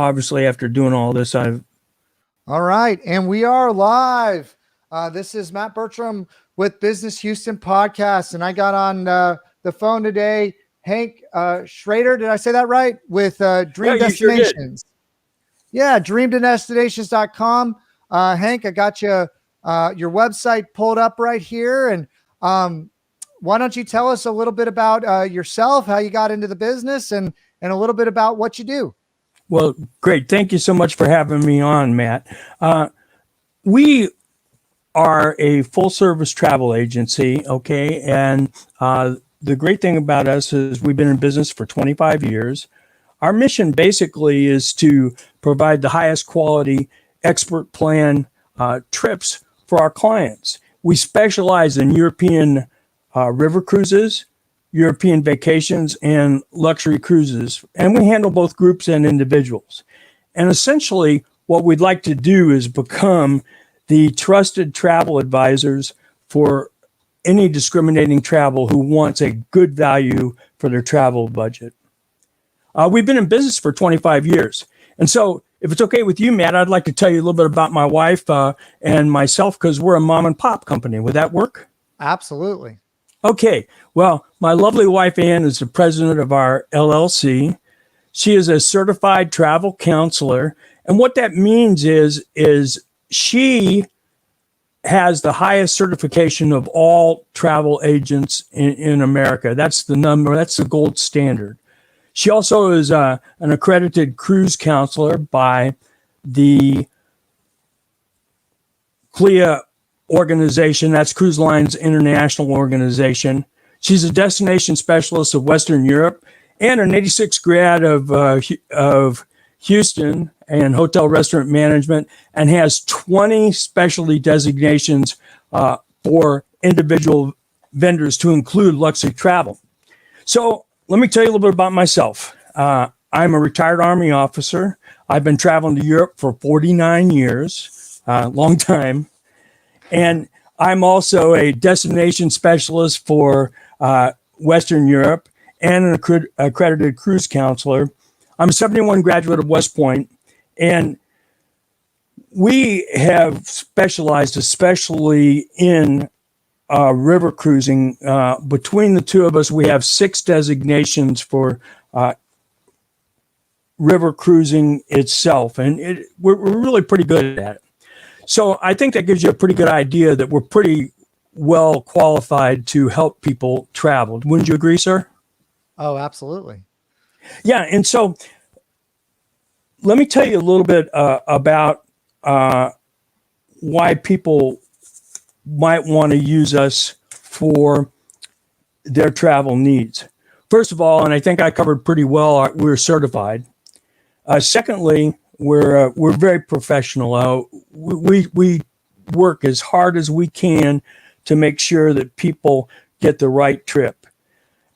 obviously after doing all this, I've... All right. And we are live. This is Matt Bertram with Business Houston Podcast. And I got on the phone today, Hank Schrader. Did I say that right? With Dream Destinations. Yeah, dreamdestinations.com. Hank, I got you your website pulled up right here. And why don't you tell us a little bit about yourself, how you got into the business, and a little bit about what you do. Well, great. Thank you so much for having me on, Matt. We are a full-service travel agency, okay? And the great thing about us is we've been in business for 25 years. Our mission basically is to provide the highest quality expert plan trips for our clients. We specialize in European river cruises, European vacations, and luxury cruises. And we handle both groups and individuals. And essentially, what we'd like to do is become the trusted travel advisors for any discriminating travel who wants a good value for their travel budget. We've been in business for 25 years. And so if it's okay with you, Matt, I'd like to tell you a little bit about my wife and myself, because we're a mom and pop company. Would that work? Absolutely. Okay. Well, my lovely wife, Ann, is the president of our LLC. She is a certified travel counselor. And what that means is she has the highest certification of all travel agents in America. That's the number. That's the gold standard. She also is an accredited cruise counselor by the CLIA organization. That's Cruise Lines International Organization. She's a destination specialist of Western Europe and an 86 grad of Houston and hotel restaurant management, and has 20 specialty designations for individual vendors to include luxury travel. So let me tell you a little bit about myself. I'm a retired Army officer. I've been traveling to Europe for 49 years, long time. And I'm also a destination specialist for Western Europe and an accredited cruise counselor. I'm a 71 graduate of West Point, and we have specialized especially in river cruising. Between the two of us, we have 6 designations for river cruising itself, and we're really pretty good at it. So I think that gives you a pretty good idea that we're pretty well qualified to help people travel. Wouldn't you agree, sir? Oh, absolutely. Yeah. And so let me tell you a little bit about why people might want to use us for their travel needs. First of all, and I think I covered pretty well, we're certified. Secondly, we're very professional. We work as hard as we can to make sure that people get the right trip.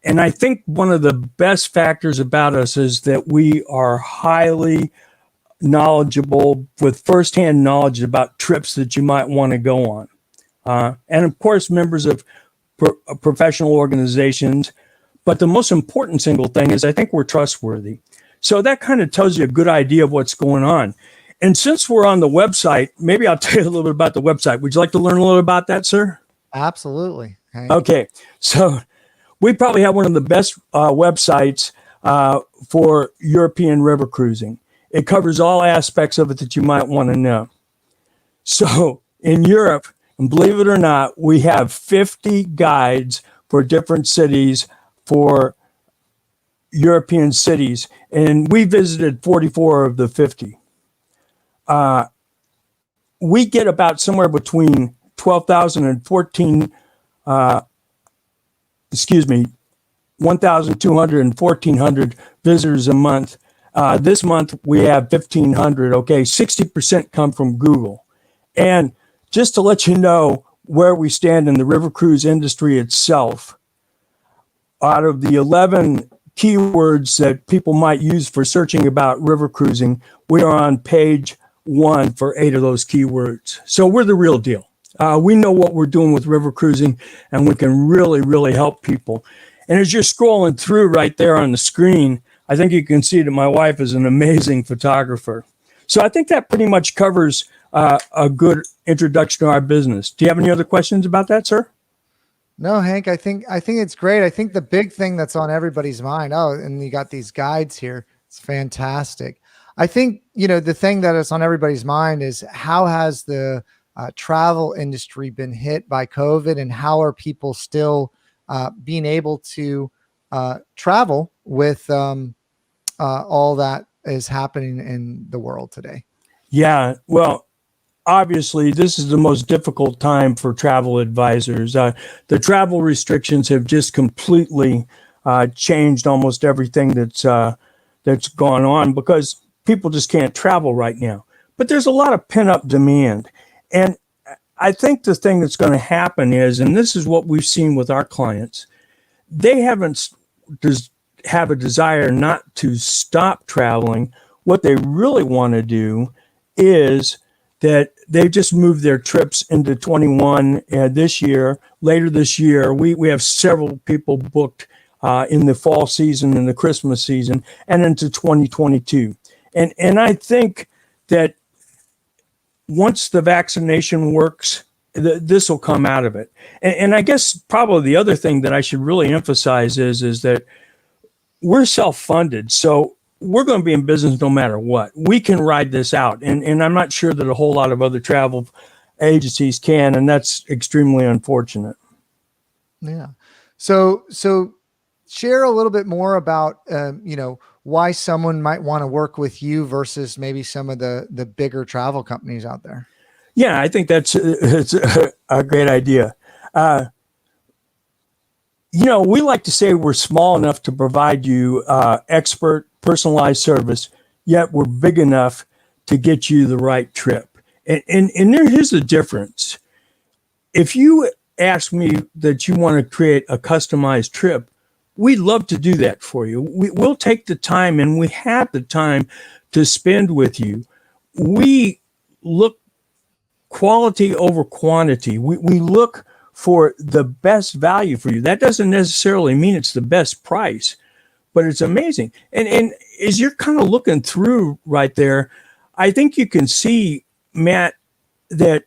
And I think one of the best factors about us is that we are highly knowledgeable, with firsthand knowledge about trips that you might want to go on. And of course, members of professional organizations. But the most important single thing is I think we're trustworthy. So that kind of tells you a good idea of what's going on. And since we're on the website, maybe I'll tell you a little bit about the website. Would you like to learn a little about that, sir? Absolutely. Okay. So we probably have one of the best websites for European river cruising. It covers all aspects of it that you might want to know. So in Europe, and believe it or not, we have 50 guides for different cities, for European cities, and we visited 44 of the 50. We get about somewhere between 12,000 and 1,200 and 1,400 visitors a month. This month we have 1,500. Okay, 60% come from Google. And just to let you know where we stand in the river cruise industry itself, out of the 11 keywords that people might use for searching about river cruising, we are on page 1 for 8 of those keywords. So we're the real deal. We know what we're doing with river cruising, and we can really, really help people. And as you're scrolling through right there on the screen, I think you can see that my wife is an amazing photographer. So I think that pretty much covers a good introduction to our business. Do you have any other questions about that, sir? No, Hank, I think it's great. I think the big thing that's on everybody's mind. Oh, and you got these guides here. It's fantastic. I think, the thing that is on everybody's mind is how has the travel industry been hit by COVID, and how are people still being able to travel with all that is happening in the world today? Yeah, well, obviously, this is the most difficult time for travel advisors. The travel restrictions have just completely changed almost everything that's gone on, because people just can't travel right now. But there's a lot of pent-up demand. And I think the thing that's going to happen is, and this is what we've seen with our clients, they haven't have a desire not to stop traveling. What they really want to do is that they've just moved their trips into 21 this year. Later this year, we have several people booked in the fall season and the Christmas season, and into 2022. And I think that once the vaccination works, this will come out of it. And I guess probably the other thing that I should really emphasize is that we're self-funded. So we're going to be in business no matter what. We can ride this out. And I'm not sure that a whole lot of other travel agencies can. And that's extremely unfortunate. Yeah. So share a little bit more about, why someone might want to work with you versus maybe some of the bigger travel companies out there. Yeah, I think it's a great idea. We like to say we're small enough to provide you expert, personalized service, yet we're big enough to get you the right trip. And here's the difference. If you ask me that you want to create a customized trip, we'd love to do that for you. We'll take the time, and we have the time to spend with you. We look quality over quantity. We look for the best value for you. That doesn't necessarily mean it's the best price, but it's amazing. And as you're kind of looking through right there, I think you can see, Matt, that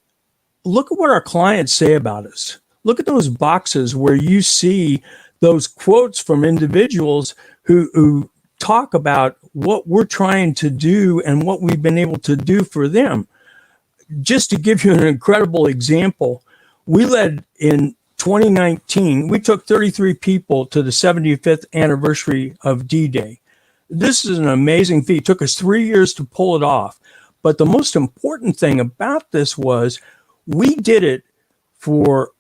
look at what our clients say about us. Look at those boxes where you see those quotes from individuals who talk about what we're trying to do and what we've been able to do for them. Just to give you an incredible example, we led in 2019, we took 33 people to the 75th anniversary of D-Day. This is an amazing feat. It took us 3 years to pull it off. But the most important thing about this was we did it for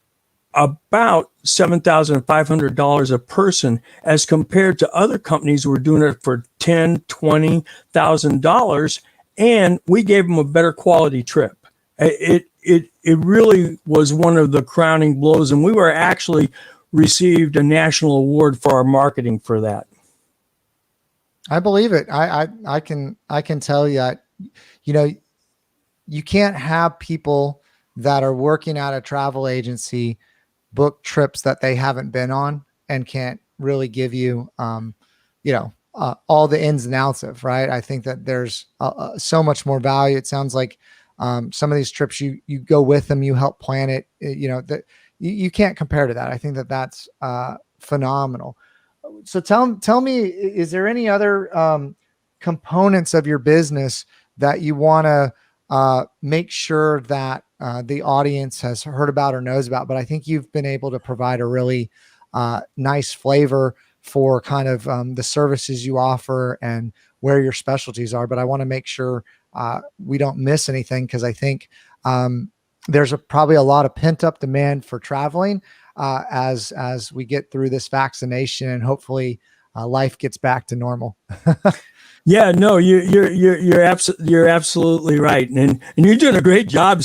about $7,500 a person, as compared to other companies who were doing it for $10,000, $20,000, and we gave them a better quality trip. It really was one of the crowning blows, and we were actually received a national award for our marketing for that. I believe it. I can tell you, you can't have people that are working at a travel agency book trips that they haven't been on and can't really give you, all the ins and outs of, right? I think that there's so much more value. It sounds like some of these trips you go with them, you help plan it, that you can't compare to that. I think that that's phenomenal. So tell me, is there any other components of your business that you want to make sure that the audience has heard about or knows about? But I think you've been able to provide a really nice flavor for kind of the services you offer and where your specialties are. But I want to make sure we don't miss anything, because I think there's probably a lot of pent up demand for traveling as we get through this vaccination, and hopefully life gets back to normal. Yeah, no, you're absolutely right, and you're doing a great job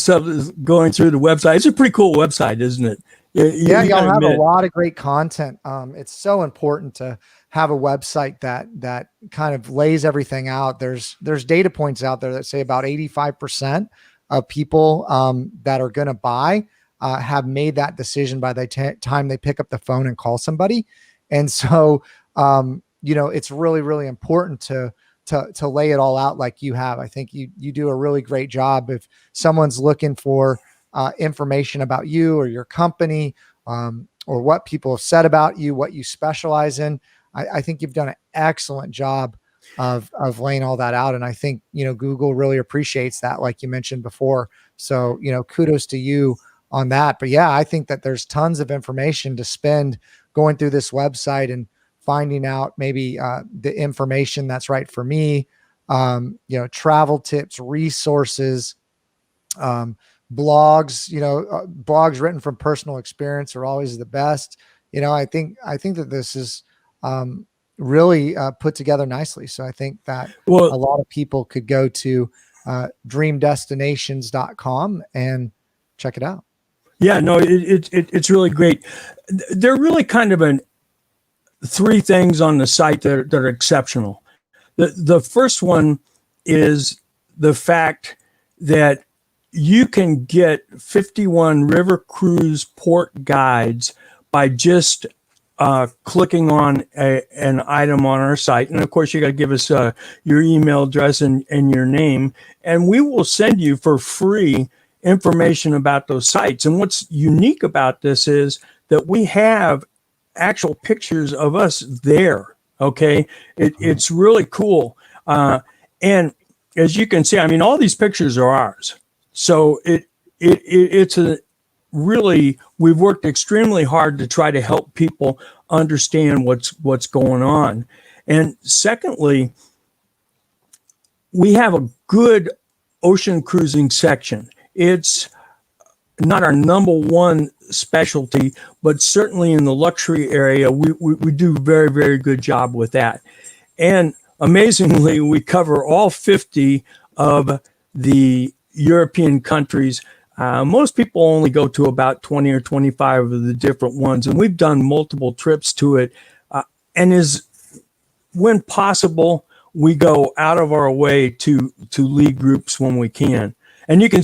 going through the website. It's a pretty cool website, isn't it? Y'all have a lot of great content. It's so important to have a website that kind of lays everything out. There's data points out there that say about 85% of people that are going to buy have made that decision by the time they pick up the phone and call somebody. And so it's really, really important to lay it all out like you have. I think you do a really great job. If someone's looking for information about you or your company, or what people have said about you, what you specialize in, I think you've done an excellent job of laying all that out. And I think, Google really appreciates that, like you mentioned before. So, kudos to you on that. But yeah, I think that there's tons of information to spend going through this website and finding out maybe the information that's right for me, travel tips, resources, blogs, blogs written from personal experience are always the best. I think that this is really put together nicely. So I think that a lot of people could go to dreamdestinations.com and check it out. Yeah, no, it's really great. There are really kind of three things on the site that are exceptional. The first one is the fact that you can get 51 river cruise port guides by just clicking on an item on our site. And of course, you got to give us your email address and your name, and we will send you for free information about those sites. And what's unique about this is that we have actual pictures of us there. Okay. It's really cool. And as you can see, I mean, all these pictures are ours. So it's we've worked extremely hard to try to help people understand what's going on. And secondly, we have a good ocean cruising section. It's not our number one specialty, but certainly in the luxury area, we do very, very good job with that. And amazingly, we cover all 50 of the European countries. Most people only go to about 20 or 25 of the different ones, and we've done multiple trips to it. And when possible, we go out of our way to lead groups when we can. And you can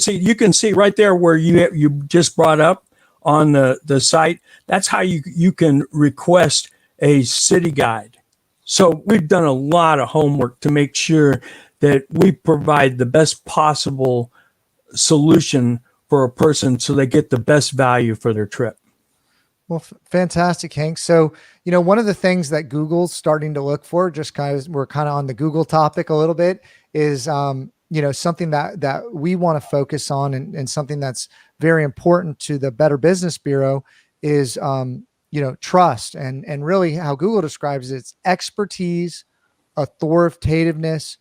see right there where you just brought up on the site. That's how you can request a city guide. So we've done a lot of homework to make sure that we provide the best possible solution for a person so they get the best value for their trip. Well, fantastic, Hank. So, one of the things that Google's starting to look for, we're kind of on the Google topic a little bit, is something that we want to focus on, and something that's very important to the Better Business Bureau is, trust, and really how Google describes it's expertise, authoritativeness,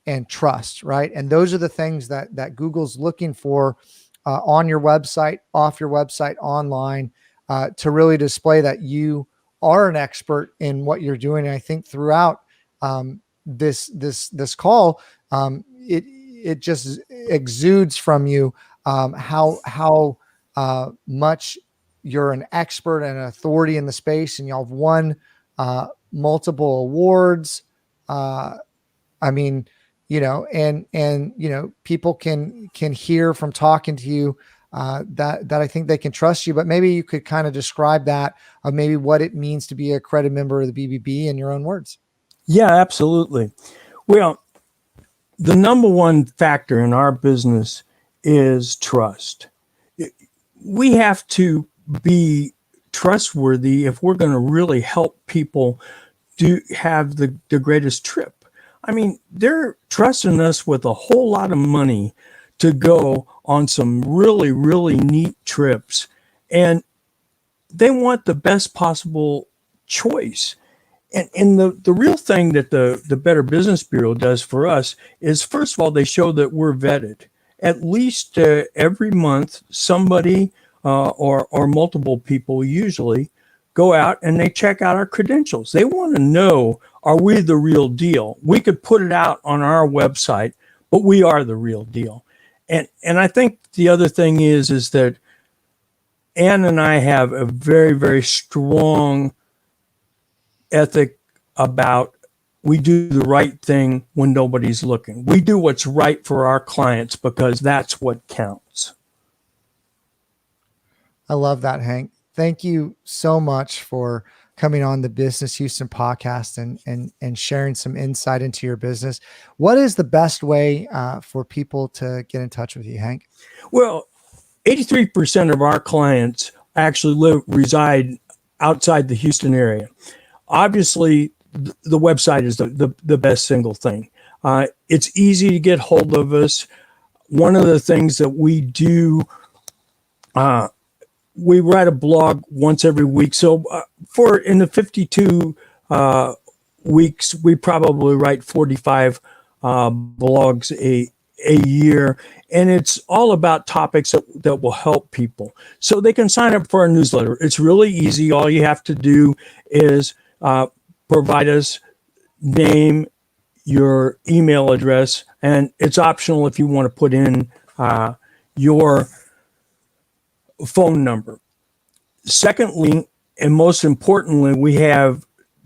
and trust, right? And those are the things that Google's looking for on your website, off your website, online, to really display that you are an expert in what you're doing. And I think throughout this call, it just exudes from you how much you're an expert and an authority in the space, and y'all have won multiple awards. People can hear from talking to you that I think they can trust you. But maybe you could kind of describe that of maybe what it means to be a accredited member of the BBB in your own words. Yeah, absolutely. Well, the number one factor in our business is trust. We have to be trustworthy if we're going to really help people have the greatest trip. I mean, they're trusting us with a whole lot of money to go on some really, really neat trips, and they want the best possible choice. And the real thing that the Better Business Bureau does for us is, first of all, they show that we're vetted. At least every month, somebody or multiple people usually go out and they check out our credentials. They want to know, are we the real deal? We could put it out on our website, but we are the real deal. And I think the other thing is that Ann and I have a very, very strong ethic about we do the right thing when nobody's looking. We do what's right for our clients because that's what counts. I love that, Hank. Thank you so much for coming on the Business Houston podcast and sharing some insight into your business. What is the best way for people to get in touch with you, Hank? Well, 83% of our clients actually reside outside the Houston area. Obviously, the website is the best single thing. It's easy to get hold of us. One of the things that we do, we write a blog once every week. So in the 52 weeks, we probably write 45 blogs a year. And it's all about topics that will help people. So they can sign up for our newsletter. It's really easy. All you have to do is provide us name, your email address, and it's optional if you want to put in your phone number. Secondly, and most importantly, we have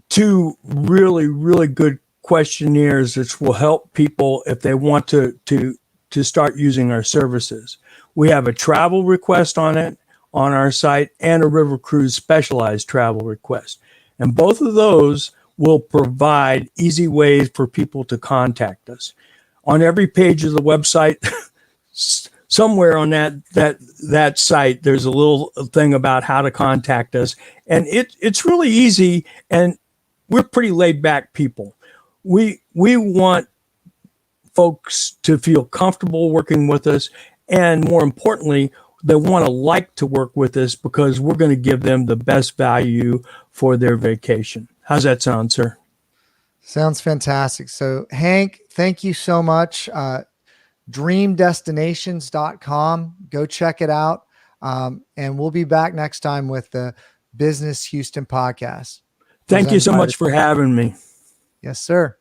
2 really, really good questionnaires that will help people if they want to start using our services. We have a travel request on our site and a river cruise specialized travel request. And both of those will provide easy ways for people to contact us. On every page of the website, somewhere on that site, there's a little thing about how to contact us. And it's really easy, and we're pretty laid back people. We want folks to feel comfortable working with us, and more importantly, they want to like to work with us because we're going to give them the best value for their vacation. How's that sound, sir? Sounds fantastic. So Hank, thank you so much. dreamdestinations.com. Go check it out. And we'll be back next time with the Business Houston podcast. Thank you so much for having me. Yes, sir.